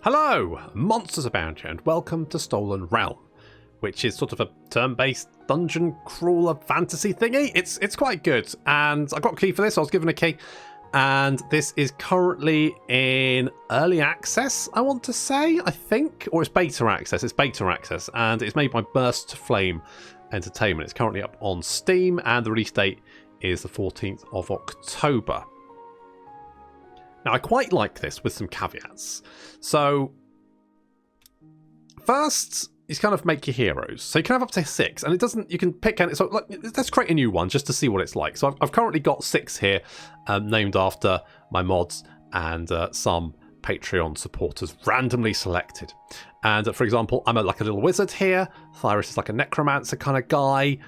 Hello, monsters abound here, and welcome to Stolen Realm, which is sort of a turn-based dungeon crawler fantasy thingy. It's quite good, and I got a key for this. I was given a key, and this is currently in early access, I want to say, I think, or it's beta access. It's beta access, and it's made by Burst Flame Entertainment. It's currently up on Steam, and the release date is the 14th of October. Now, I quite like this with some caveats. So, first, you kind of make your heroes. So you can have up to 6, and it doesn't. You can pick any. So let's create a new one just to see what it's like. So I've currently got 6 here, named after my mods and some Patreon supporters randomly selected. And for example, I'm like a little wizard here. Thyrus is like a necromancer kind of guy.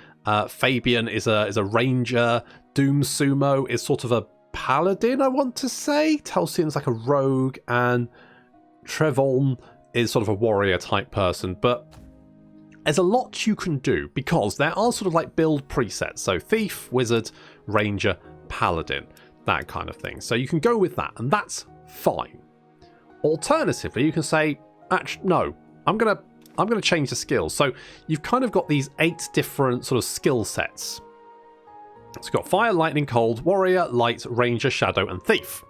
Fabian is a ranger. Doom Sumo is sort of a paladin, I want to say. Telsian's like a rogue, and Trevon is sort of a warrior type person. But there's a lot you can do because there are sort of like build presets. So thief, wizard, ranger, paladin, that kind of thing. So you can go with that, and that's fine. Alternatively, you can say, actually, no, I'm gonna change the skills. So you've kind of got these 8 different sort of skill sets. So you've got fire, lightning, cold, warrior, light, ranger, shadow, and thief.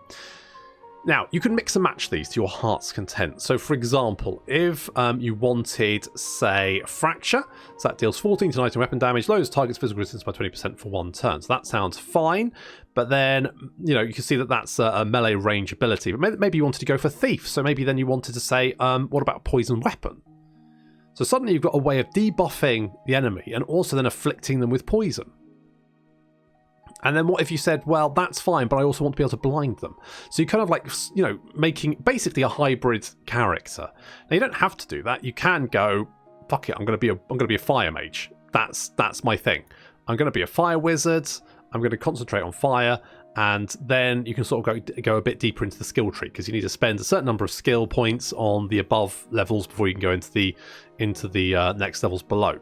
Now, you can mix and match these to your heart's content. So, for example, if you wanted, say, fracture, so that deals 14 to 19 weapon damage, lowers target's physical resistance by 20% for 1 turn. So that sounds fine. But then, you know, you can see that that's a melee range ability. But maybe you wanted to go for thief. So maybe then you wanted to say, what about poison weapon? So suddenly you've got a way of debuffing the enemy and also then afflicting them with poison. And then what if you said, well, that's fine, but I also want to be able to blind them. So you kind of like, you know, making basically a hybrid character. Now you don't have to do that. You can go, fuck it, I'm going to be a fire mage. That's my thing. I'm going to be a fire wizard. I'm going to concentrate on fire, and then you can sort of go a bit deeper into the skill tree because you need to spend a certain number of skill points on the above levels before you can go into the next levels below.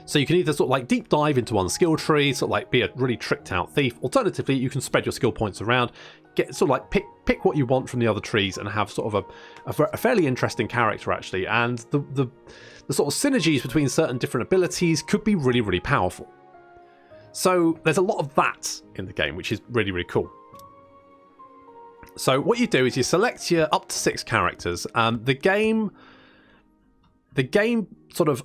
So you can either sort of like deep dive into one skill tree, sort of like be a really tricked out thief. Alternatively, you can spread your skill points around, get sort of like pick what you want from the other trees, and have sort of a fairly interesting character actually. And the sort of synergies between certain different abilities could be really, really powerful. So there's a lot of that in the game, which is really, really cool. So what you do is you select your up to 6 characters. The game sort of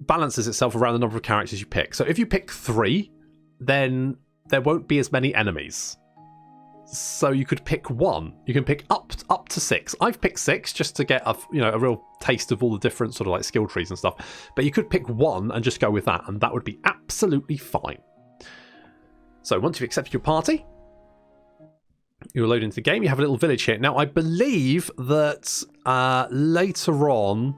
balances itself around the number of characters you pick. So if you pick 3, then there won't be as many enemies. So you could pick 1. You can pick up to 6. I've picked 6 just to get a real taste of all the different sort of like skill trees and stuff. But you could pick 1 and just go with that, and that would be absolutely fine. So once you've accepted your party, you load into the game. You have a little village here. Now I believe that later on,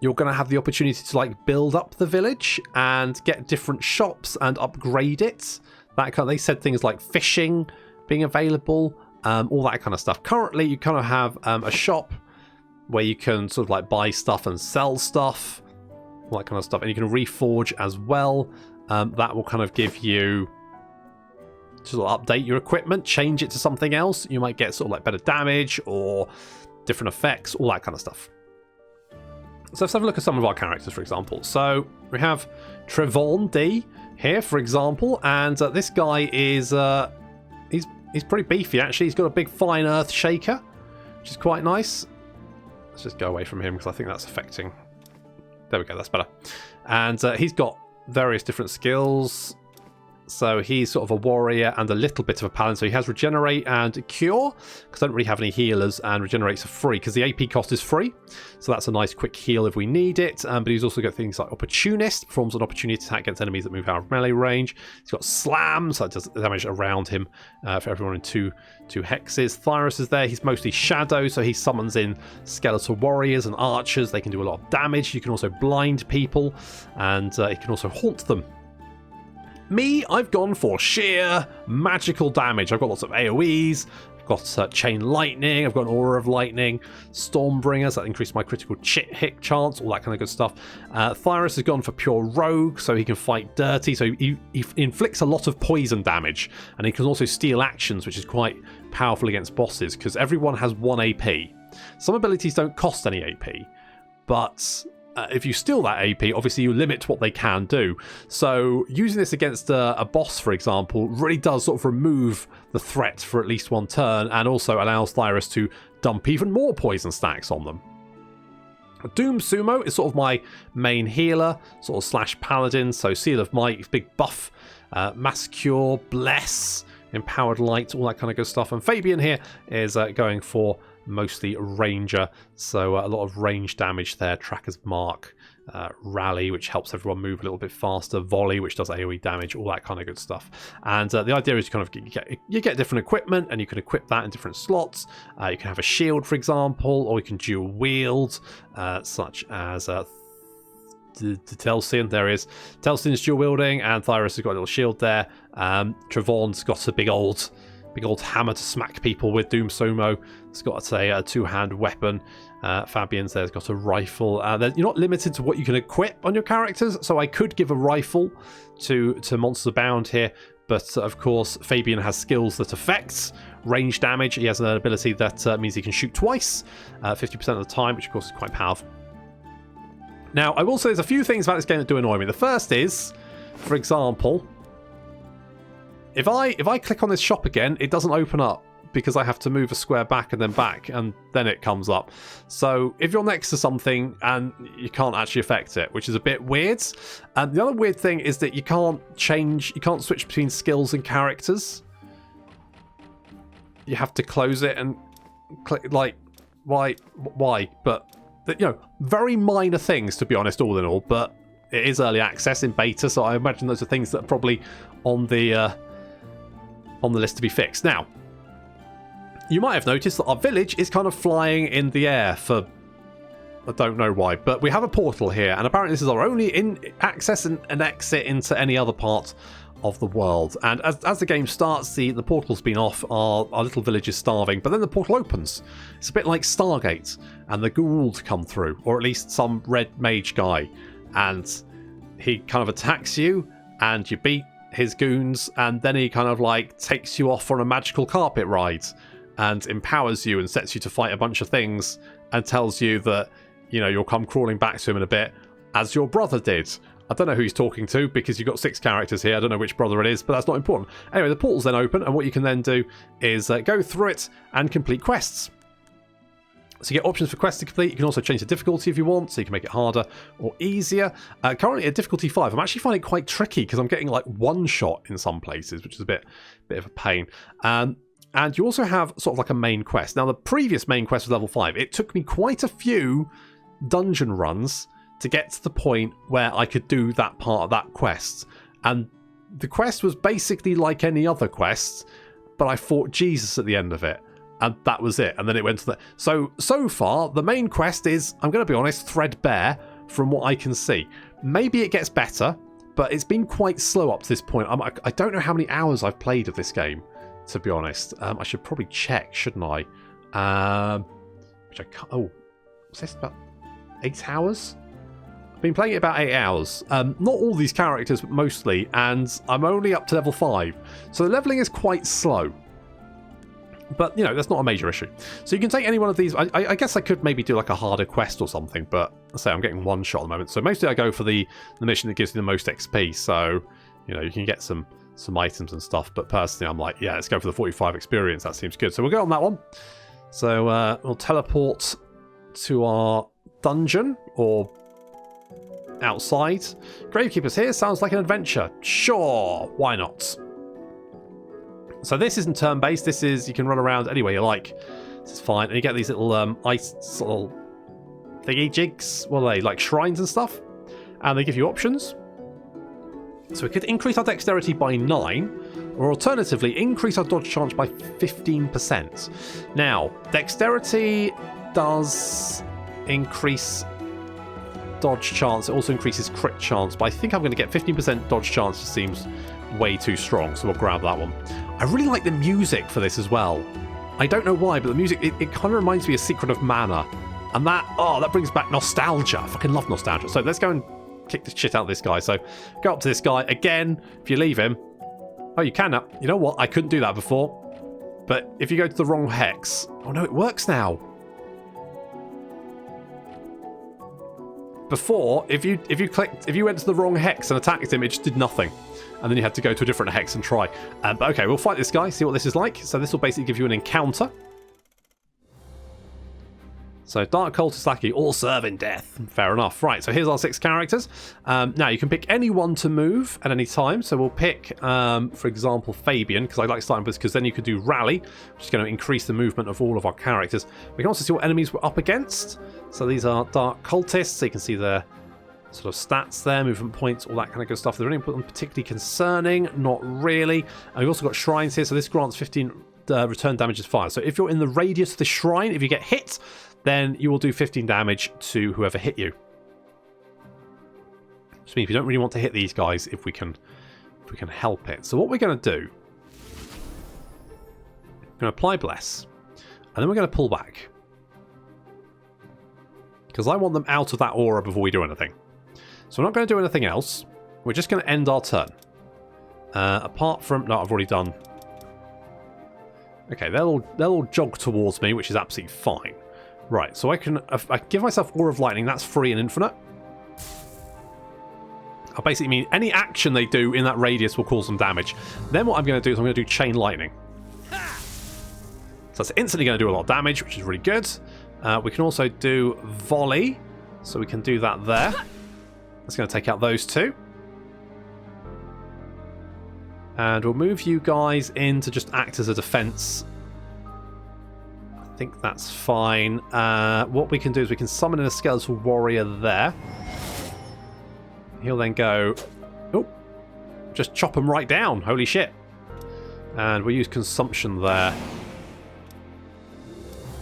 you're going to have the opportunity to like build up the village and get different shops and upgrade it. They said things like fishing being available, all that kind of stuff. Currently, you kind of have a shop where you can sort of like buy stuff and sell stuff, all that kind of stuff, and you can reforge as well. That will kind of give you sort of update your equipment, change it to something else. You might get sort of like better damage or different effects, all that kind of stuff. So let's have a look at some of our characters, for example. So we have Trevon D here, for example, and this guy is he's pretty beefy actually. He's got a big fine earth shaker, which is quite nice. Let's just go away from him because I think that's affecting. There we go, that's better. And he's got various different skills. So he's sort of a warrior and a little bit of a paladin. So he has regenerate and cure, because I don't really have any healers, and regenerates are free because the AP cost is free. So that's a nice quick heal if we need it. But he's also got things like opportunist, performs an opportunity attack against enemies that move out of melee range. He's got slam, so it does damage around him for everyone in two hexes. Thyrus is there. He's mostly shadow, so he summons in skeletal warriors and archers. They can do a lot of damage. You can also blind people, and he can also haunt them. Me, I've gone for sheer magical damage. I've got lots of AoEs, Got Chain Lightning, I've got an Aura of Lightning, Stormbringers, that increase my critical hit chance, all that kind of good stuff. Thyrus has gone for Pure Rogue, so he can fight dirty, so he inflicts a lot of poison damage, and he can also steal actions, which is quite powerful against bosses, because everyone has 1 AP. Some abilities don't cost any AP, but if you steal that AP, obviously you limit what they can do. So using this against a boss, for example, really does sort of remove the threat for at least 1 turn, and also allows Thyrus to dump even more poison stacks on them. Doom Sumo is sort of my main healer, sort of slash paladin, so Seal of Might, big buff, Mass Cure, Bless, Empowered Light, all that kind of good stuff. And Fabian here is going for mostly Ranger, so a lot of range damage there. Tracker's Mark, Rally, which helps everyone move a little bit faster, Volley, which does AoE damage, all that kind of good stuff. And the idea is you kind of get different equipment, and you can equip that in different slots. You can have a shield, for example, or you can dual wield, such as the Telsian. There is Telsian's dual wielding, and Thyrus has got a little shield there. Trevorn's got a big old hammer to smack people with. Doom Sumo, it's got a 2-hand weapon. Fabian's there's got a rifle. You're not limited to what you can equip on your characters, so I could give a rifle to Monsters Abound here, but of course Fabian has skills that affect range damage. He has an ability that means he can shoot twice, 50% of the time, which of course is quite powerful. Now, I will say there's a few things about this game that do annoy me. The first is, for example, if I click on this shop again, it doesn't open up because I have to move a square back, and then it comes up. So if you're next to something and you can't actually affect it, which is a bit weird. And the other weird thing is that you can't switch between skills and characters. You have to close it and click, like, why? But, very minor things, to be honest, all in all, but it is early access in beta, so I imagine those are things that are probably on the list to be fixed. Now, you might have noticed that our village is kind of flying in the air for, I don't know why, but we have a portal here, and apparently this is our only access and exit into any other part of the world. And as the game starts, the portal's been off, our little village is starving, but then the portal opens. It's a bit like Stargate, and the Gould come through, or at least some red mage guy, and he kind of attacks you, and you beat his goons, and then he kind of like takes you off on a magical carpet ride and empowers you and sets you to fight a bunch of things and tells you that, you'll come crawling back to him in a bit, as your brother did. I don't know who he's talking to because you've got 6 characters here. I don't know which brother it is, but that's not important. Anyway, the portal's then open, and what you can then do is go through it and complete quests. So you get options for quests to complete. You can also change the difficulty if you want, so you can make it harder or easier. Currently at difficulty 5, I'm actually finding it quite tricky because I'm getting like one shot in some places, which is a bit of a pain. And you also have sort of like a main quest. Now, the previous main quest was level 5. It took me quite a few dungeon runs to get to the point where I could do that part of that quest. And the quest was basically like any other quest, but I fought Jesus at the end of it. And that was it. And then it went to the... So far, the main quest is, I'm going to be honest, threadbare from what I can see. Maybe it gets better, but it's been quite slow up to this point. I don't know how many hours I've played of this game, to be honest. I should probably check, shouldn't I? Which I can't... Oh, what's this about? 8 hours? I've been playing it about 8 hours. Not all these characters, but mostly. And I'm only up to level 5. So the leveling is quite slow. But, that's not a major issue. So you can take any one of these. I guess I could maybe do like a harder quest or something, but let's say I'm getting one shot at the moment. So mostly I go for the mission that gives you the most XP. So, you can get some items and stuff. But personally, I'm like, yeah, let's go for the 45 experience. That seems good. So we'll go on that one. So we'll teleport to our dungeon or outside. Gravekeeper's here. Sounds like an adventure. Sure, why not? So this isn't turn-based. This is, you can run around anywhere you like. This is fine. And you get these little ice little thingy jigs. What are they? Like shrines and stuff. And they give you options. So we could increase our dexterity by 9, or alternatively increase our dodge chance by 15%. Now, dexterity does increase dodge chance. It also increases crit chance, but I think I'm going to get 15% dodge chance. Just seems way too strong, so we'll grab that one. I really like the music for this as well. I don't know why, but the music, it kind of reminds me of Secret of Mana. And that brings back nostalgia. I fucking love nostalgia. So let's go and kick the shit out of this guy. So go up to this guy. Again, if you leave him... Oh, you can now. You know what? I couldn't do that before. But if you go to the wrong hex... Oh no, it works now. Before, if you went to the wrong hex and attacked him, it just did nothing. And then you had to go to a different hex and try. But okay, we'll fight this guy, see what this is like. So this will basically give you an encounter. So Dark Cultist Lackey, all serve in death. Fair enough. Right, so here's our 6 characters. Now, you can pick any one to move at any time. So we'll pick, for example, Fabian, because I like starting with this, because then you could do Rally, which is going to increase the movement of all of our characters. We can also see what enemies we're up against. So these are Dark Cultists, so you can see their sort of stats there, movement points, all that kind of good stuff. Is there anything particularly concerning? Not really. And we've also got shrines here, so this grants 15 return damage as fire. So if you're in the radius of the shrine, if you get hit, then you will do 15 damage to whoever hit you. Which means we don't really want to hit these guys if we can help it. So what we're going to do, we're going to apply Bless, and then we're going to pull back. Because I want them out of that aura before we do anything. So we're not going to do anything else. We're just going to end our turn. Apart from... No, I've already done... Okay, they'll all jog towards me, which is absolutely fine. Right, so I can give myself Aura of Lightning. That's free and infinite. I basically mean any action they do in that radius will cause them damage. Then what I'm going to do is I'm going to do Chain Lightning. So that's instantly going to do a lot of damage, which is really good. We can also do Volley. So we can do that there. That's going to take out those two. And we'll move you guys in to just act as a defense. I think that's fine. What we can do is we can summon in a Skeletal Warrior there. He'll then go... Oh! Just chop him right down. Holy shit. And we'll use Consumption there.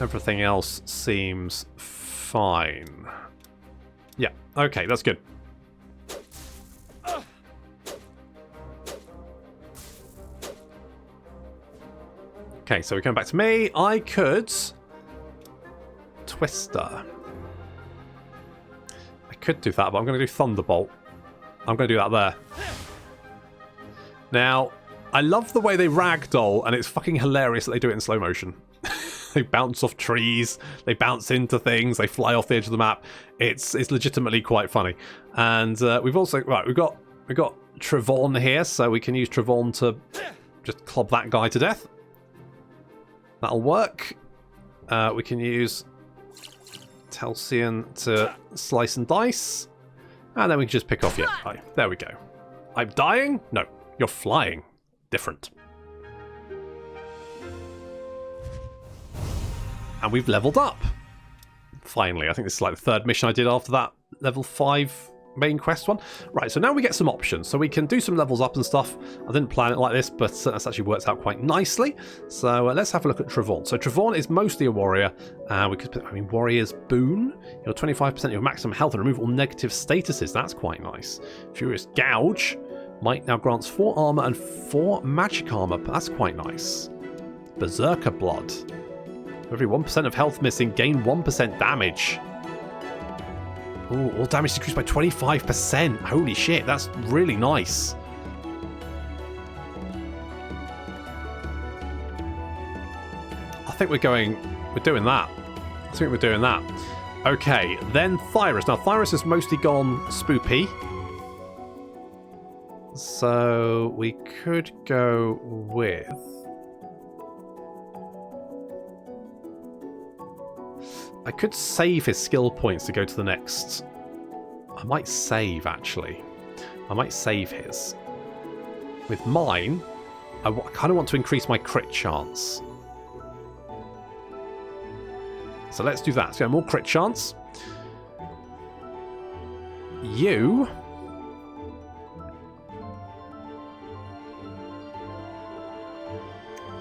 Everything else seems fine. Yeah, okay, that's good. Okay, so we're going back to me. I could... Twister. I could do that, but I'm going to do Thunderbolt. I'm going to do that there. Now, I love the way they ragdoll, and it's fucking hilarious that they do it in slow motion. They bounce off trees, they bounce into things, they fly off the edge of the map. It's legitimately quite funny. And we've also... Right, we've got Trevon here, so we can use Trevon to just club that guy to death. That'll work. We can use Telsian to slice and dice. And then we can just pick off your eye. There we go. I'm dying? No, you're flying. Different. And we've leveled up. Finally, I think this is like the 3rd mission I did after that level 5 main quest one. Right, so now we get some options. So we can do some levels up and stuff. I didn't plan it like this, but that's actually worked out quite nicely. So let's have a look at Trevon. So Trevon is mostly a warrior. We could put, Warrior's Boon. You're 25% of your maximum health and remove all negative statuses. That's quite nice. Furious Gouge. Might now grants 4 armor and 4 magic armor. That's quite nice. Berserker Blood. Every 1% of health missing, gain 1% damage. Ooh, all damage decreased by 25%. Holy shit, that's really nice. I think we're doing that. I think we're doing that. Okay, then Thyrus. Now, Thyrus has mostly gone spoopy. So we could go with... I could save his skill points to go to the next. I might save, actually. I might save his. With mine, I kind of want to increase my crit chance. So let's do that. Let's go more crit chance. You...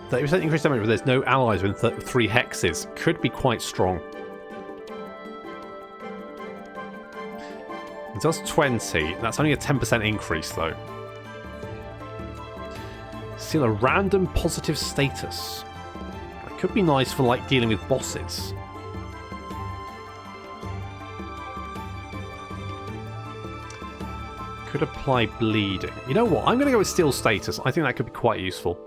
30% increased damage, but there's no allies within 3 hexes. Could be quite strong. It does 20. That's only a 10% increase, though. Seal a random positive status. I Could be nice for like dealing with bosses. Could apply bleeding. You know what? I'm going to go with steel status. I think that could be quite useful.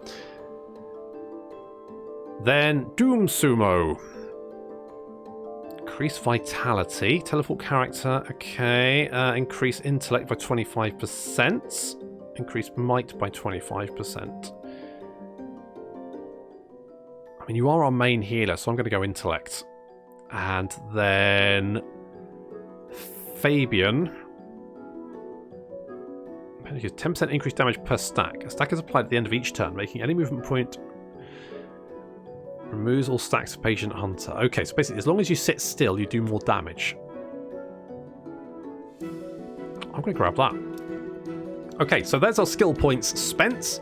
Then Doom Sumo. Increase vitality. Teleport character. Okay. Increase intellect by 25%. Increase might by 25%. I mean, you are our main healer, so I'm going to go intellect. And then Fabian. 10% increased damage per stack. A stack is applied at the end of each turn, making any movement point. Removes all stacks of patient hunter. Okay, so basically, as long as you sit still, you do more damage. I'm going to grab that. Okay, so there's our skill points spent.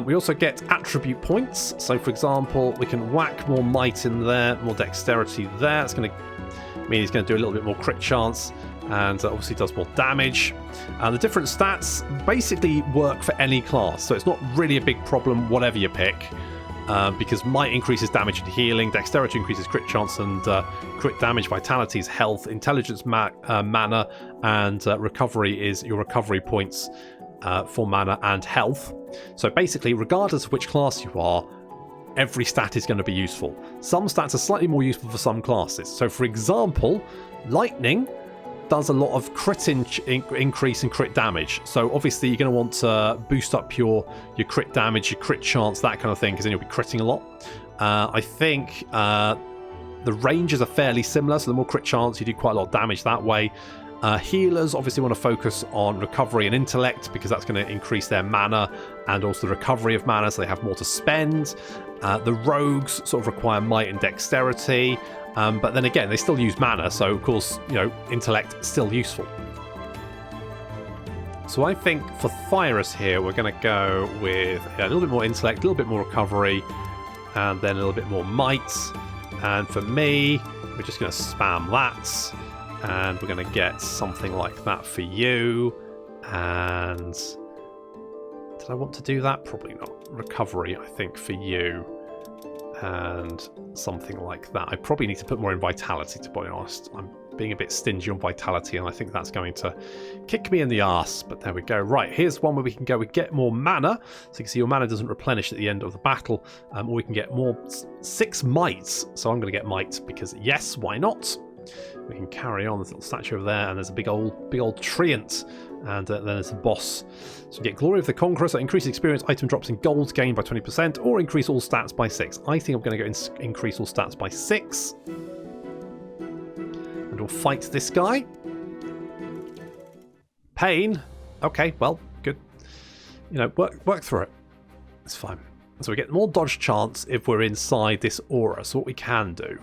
We also get attribute points. So, for example, we can whack more might in there, more dexterity there. It's going to mean he's going to do a little bit more crit chance, and obviously does more damage. And the different stats basically work for any class, so it's not really a big problem whatever you pick, because might increases damage and healing, dexterity increases crit chance and crit damage, vitality is health, intelligence mana, and recovery is your recovery points for mana and health. So basically, regardless of which class you are, every stat is going to be useful. Some stats are slightly more useful for some classes. So for example, lightning does a lot of crit increase in crit damage. So obviously you're going to want to boost up your crit damage, your crit chance, that kind of thing, because then you'll be critting a lot. I think the ranges are fairly similar, so the more crit chance, you do quite a lot of damage that way. Healers obviously want to focus on recovery and intellect, because that's going to increase their mana and also the recovery of mana, so they have more to spend. The rogues sort of require might and dexterity, but then again, they still use mana, so of course, you know, intellect is still useful. So I think for Thyrus here, we're going to go with a little bit more intellect, a little bit more recovery, and then a little bit more might. And for me, we're just going to spam that. And we're going to get something like that for you. And did I want to do that? Probably not. Recovery, I think, for you. And something like that. I probably need to put more in vitality, to be honest. I'm being a bit stingy on vitality, and I think that's going to kick me in the arse. But there we go. Right, here's one where we can go. We get more mana. So you can see your mana doesn't replenish at the end of the battle. Or we can get more 6 mights. So I'm going to get might because, yes, why not? We can carry on. There's a little statue over there, and there's a big old treant, and then there's the boss. So you get Glory of the Conqueror, so increase experience, item drops in gold gained by 20%, or increase all stats by 6. I think I'm going to go increase all stats by 6. And we'll fight this guy. Pain. Okay, well, good. You know, work through it. It's fine. So we get more dodge chance if we're inside this aura. So what we can do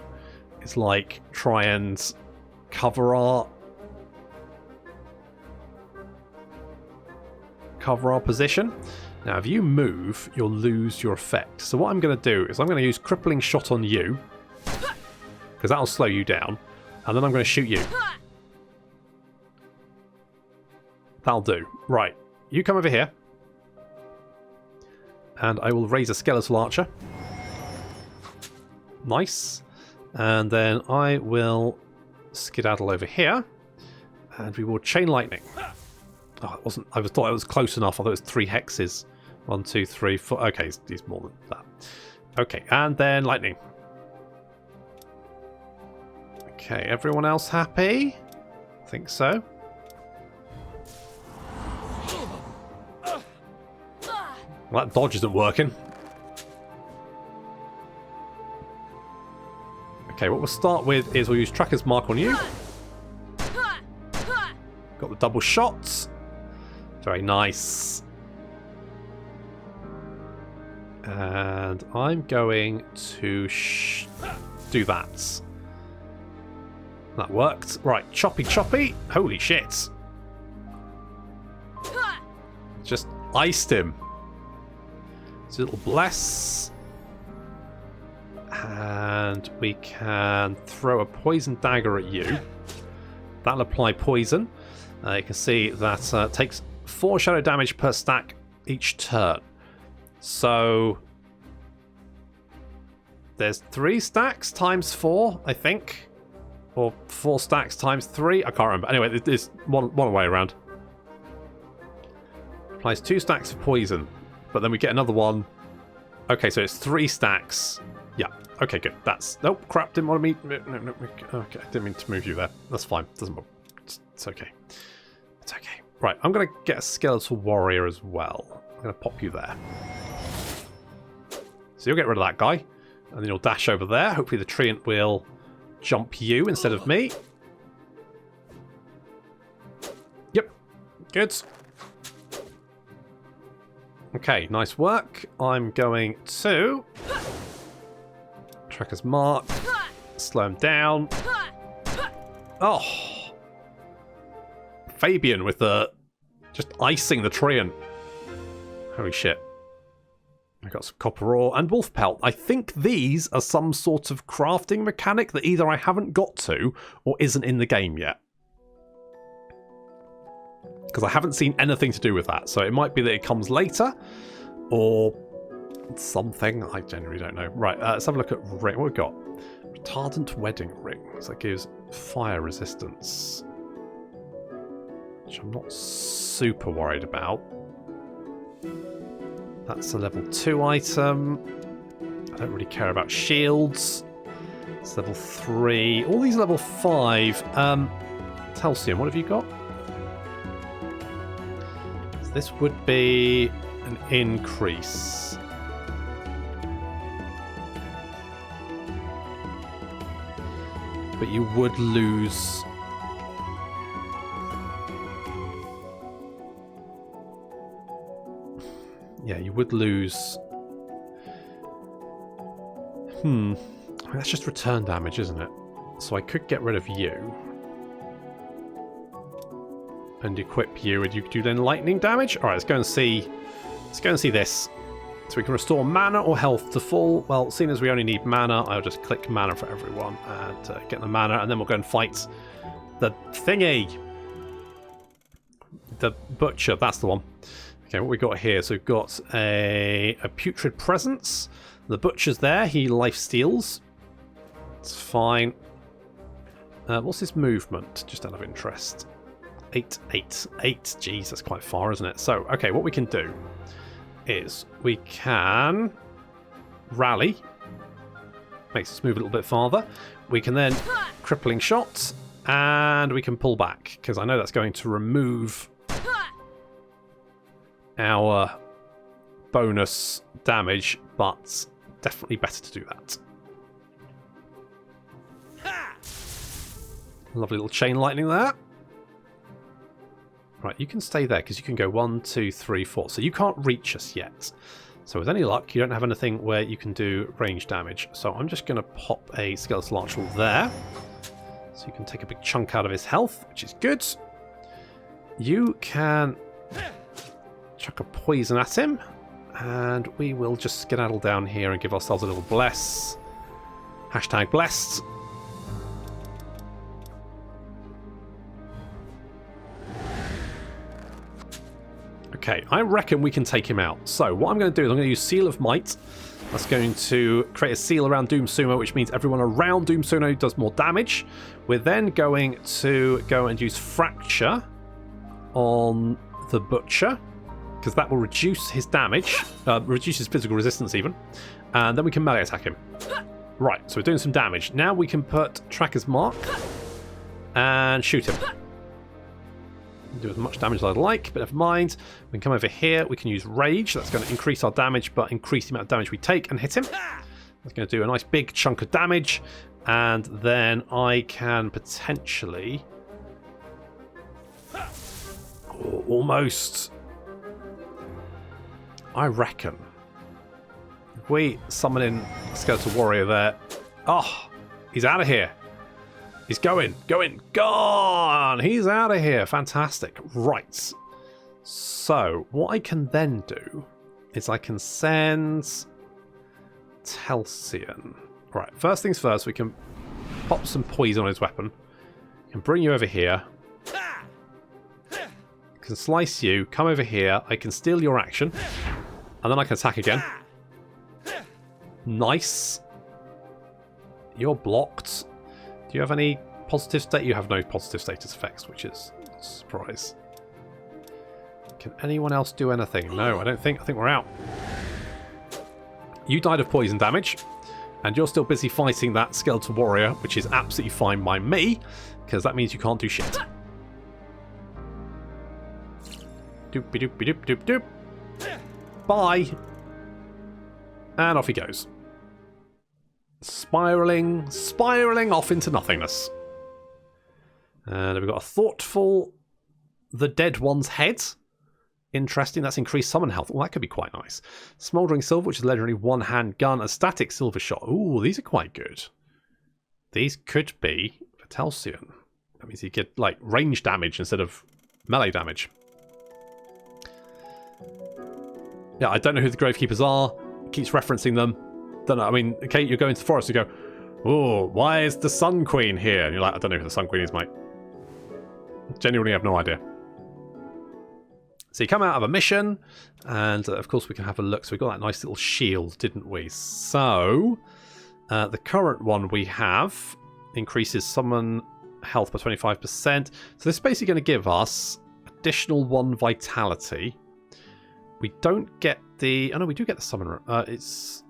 is like try and cover our position. Now if you move, you'll lose your effect. So what I'm going to do is I'm going to use crippling shot on you, because that'll slow you down, and then I'm going to shoot you. That'll do. Right, you come over here, and I will raise a skeletal archer. Nice. And then I will skedaddle over here, and we will chain lightning. Oh, it wasn't. I thought it was close enough. I thought it was 3 hexes. 1, 2, 3, 4. Okay, he's more than that. Okay, and then lightning. Okay, everyone else happy? I think so. Well, that dodge isn't working. Okay, what we'll start with is we'll use Tracker's Mark on you. Got the double shots. Very nice. And I'm going to do that. That worked. Right, choppy. Holy shit. Just iced him. It's a little bless. And we can throw a poison dagger at you. That'll apply poison. You can see that takes 4 shadow damage per stack each turn. So There's 3 stacks times 4, I think. Or 4 stacks times 3. I can't remember. Anyway, there's one way around. Applies 2 stacks of poison. But then we get another one. Okay, so it's 3 stacks. Yeah. Okay, good. That's... Nope, crap. Didn't want to meet... No, okay, didn't mean to move you there. That's fine. Doesn't matter. It's okay. It's okay. Right, I'm going to get a skeletal warrior as well. I'm going to pop you there. So you'll get rid of that guy. And then you'll dash over there. Hopefully the treant will jump you instead of me. Yep. Good. Okay, nice work. I'm going to... Tracker's mark. Slow him down. Oh. Fabian with the... Just icing the treant. Holy shit. I got some copper ore and wolf pelt. I think these are some sort of crafting mechanic that either I haven't got to or isn't in the game yet. Because I haven't seen anything to do with that. So it might be that it comes later or something. I genuinely don't know. Right, let's have a look at ring. What we've got? Retardant wedding ring. So that gives fire resistance. Which I'm not super worried about. That's a level 2 item. I don't really care about shields. It's level 3. All these level 5. Telsium, what have you got? So this would be an increase. But you would lose... Yeah, you would lose... I mean, that's just return damage, isn't it? So I could get rid of you. And equip you, and you could do then lightning damage? Alright, let's go and see... Let's go and see this. So we can restore mana or health to full. Well, seeing as we only need mana, I'll just click mana for everyone and get the mana, and then we'll go and fight the thingy. The butcher, that's the one. Okay, what we got here? So we've got a putrid presence. The butcher's there. He life steals. It's fine. What's his movement? Just out of interest. 8, 8, 8. Jeez, that's quite far, isn't it? So, okay, what we can do is we can rally. Makes us move a little bit farther. We can then crippling shot, and we can pull back because I know that's going to remove our bonus damage, but definitely better to do that. Lovely little chain lightning there. Right, you can stay there because you can go 1, 2, 3, 4. So you can't reach us yet. So with any luck, you don't have anything where you can do range damage. So I'm just going to pop a skeletal archer there. So you can take a big chunk out of his health, which is good. You can chuck a poison at him, and we will just skedaddle down here and give ourselves a little bless. Hashtag blessed. Okay, I reckon we can take him out. So what I'm going to do is I'm going to use Seal of Might. That's going to create a seal around Doom Sumo, which means everyone around Doom Sumo does more damage. We're then going to go and use Fracture on the Butcher, because that will reduce his damage, reduce his physical resistance even, and then we can melee attack him. Right, so we're doing some damage. Now we can put Tracker's Mark and shoot him. Do as much damage as I'd like, but never mind. We can come over here. We can use Rage. That's going to increase our damage, but increase the amount of damage we take and hit him. That's going to do a nice big chunk of damage, and then I can potentially... Oh, almost... I reckon if we summon in Skeletal Warrior there... Oh, he's out of here. He's going, gone! He's out of here. Fantastic. Right. So, what I can then do is I can send Telsian. Right, first things first, we can pop some poison on his weapon. We can bring you over here. I can slice you, come over here. I can steal your action. And then I can attack again. Nice. You're blocked. Do you have any positive state? You have no positive status effects, which is a surprise. Can anyone else do anything? No, I don't think. I think we're out. You died of poison damage, and you're still busy fighting that skeleton warrior, which is absolutely fine by me, because that means you can't do shit. Doopy doopy doop doop doop. Bye. And off he goes. Spiraling off into nothingness. And we've got a thoughtful, the dead one's head. Interesting, that's increased summon health. Well, that could be quite nice. Smouldering silver, which is legendary one-hand gun. A static silver shot. Ooh, these are quite good. These could be for Telsian. That means you get like range damage instead of melee damage. Yeah, I don't know who the Gravekeepers are. It keeps referencing them. Don't know. I mean, okay, you go into the forest and go, oh, why is the Sun Queen here? And you're like, I don't know who the Sun Queen is, mate. Genuinely have no idea. So you come out of a mission, and of course we can have a look. So we got that nice little shield, didn't we? So the current one we have increases summon health by 25%. So this is basically going to give us additional 1 vitality. We don't get the... Oh no, we do get the summon. It's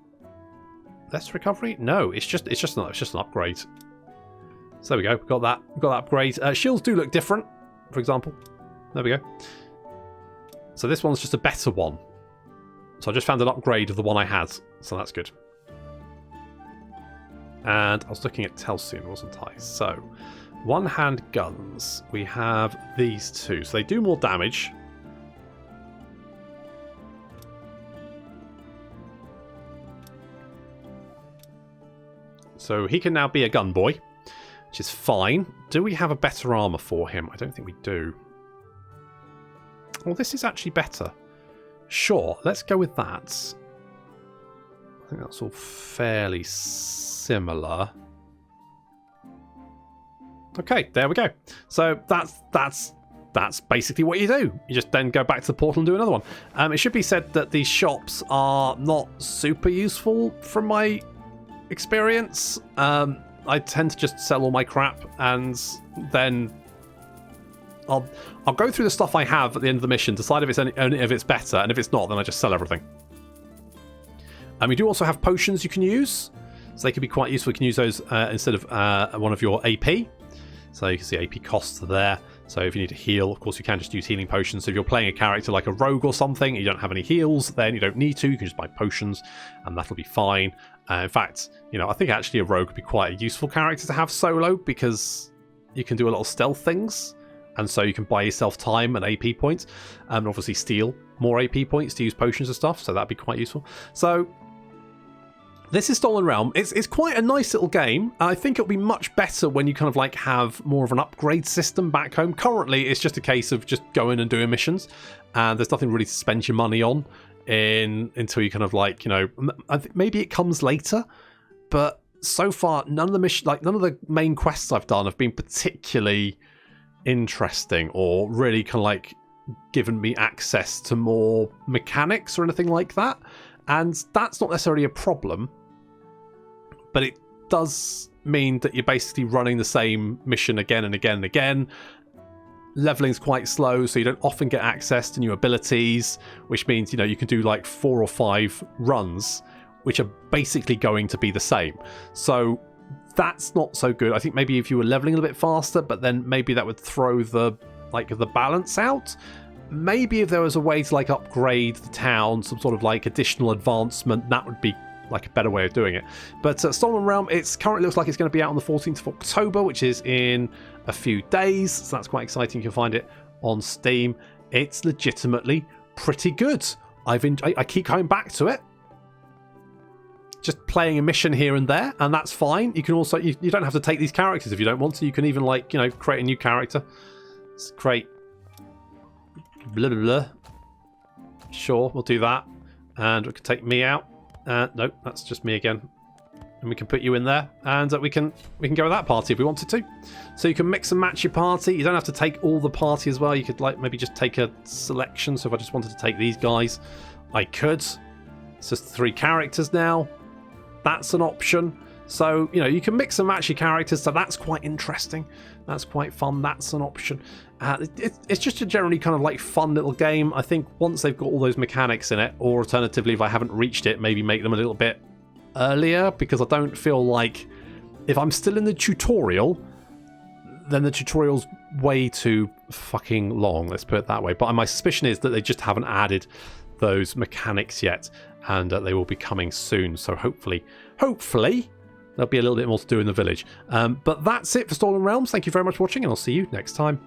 less recovery. No, it's just an upgrade. So there we go. We've got that upgrade. Shields do look different. For example, there we go. So this one's just a better one. So I just found an upgrade of the one I had. So that's good. And I was looking at Telsian, wasn't I? So one-hand guns. We have these two. So they do more damage. So he can now be a gun boy, which is fine. Do we have a better armor for him? I don't think we do. Well, this is actually better. Sure, let's go with that. I think that's all fairly similar. Okay, there we go. So that's basically what you do. You just then go back to the portal and do another one. It should be said that these shops are not super useful from my experience. I tend to just sell all my crap, and then I'll go through the stuff I have at the end of the mission, decide if it's better, and if it's not, then I just sell everything. We do also have potions you can use, so they can be quite useful. You can use those instead of one of your AP. So you can see AP costs are there. So if you need to heal, of course, you can just use healing potions. So if you're playing a character like a rogue or something, and you don't have any heals, then you don't need to. You can just buy potions, and that'll be fine. In fact, I think actually a rogue would be quite a useful character to have solo, because you can do a lot of stealth things. And so you can buy yourself time and AP points, and obviously steal more AP points to use potions and stuff, so that'd be quite useful. So this is Stolen Realm. It's quite a nice little game. I think it'll be much better when you kind of like have more of an upgrade system back home. Currently, it's just a case of just going and doing missions, and there's nothing really to spend your money on until you kind of like, I think maybe it comes later, but so far none of the main quests I've done have been particularly interesting or really kind of like given me access to more mechanics or anything like that, and that's not necessarily a problem, but it does mean that you're basically running the same mission again and again and again. Leveling's quite slow, so you don't often get access to new abilities, which means you can do like 4 or 5 runs which are basically going to be the same. So that's not so good. I think maybe if you were leveling a little bit faster, but then maybe that would throw the balance out. Maybe if there was a way to like upgrade the town, some sort of like additional advancement, that would be like a better way of doing it. But Stolen Realm, it currently looks like it's going to be out on the 14th of October, which is in a few days. So that's quite exciting. You can find it on Steam. It's legitimately pretty good. I keep coming back to it. Just playing a mission here and there, and that's fine. You can also you don't have to take these characters if you don't want to. You can even like create a new character. Let's create blah blah blah. Sure, we'll do that, and we can take me out. Nope, that's just me again. And we can put you in there, and we can go with that party if we wanted to. So you can mix and match your party. You don't have to take all the party as well. You could like maybe just take a selection. So if I just wanted to take these guys, I could. It's just 3 characters now. That's an option. So, you know, you can mix and match your characters, so that's quite interesting. That's quite fun. That's an option. It's just a generally kind of like fun little game. I think once they've got all those mechanics in it, or alternatively, if I haven't reached it, maybe make them a little bit earlier, because I don't feel like if I'm still in the tutorial, then the tutorial's way too fucking long, let's put it that way. But my suspicion is that they just haven't added those mechanics yet, and they will be coming soon. So hopefully, there'll be a little bit more to do in the village. But that's it for Stolen Realms. Thank you very much for watching, and I'll see you next time.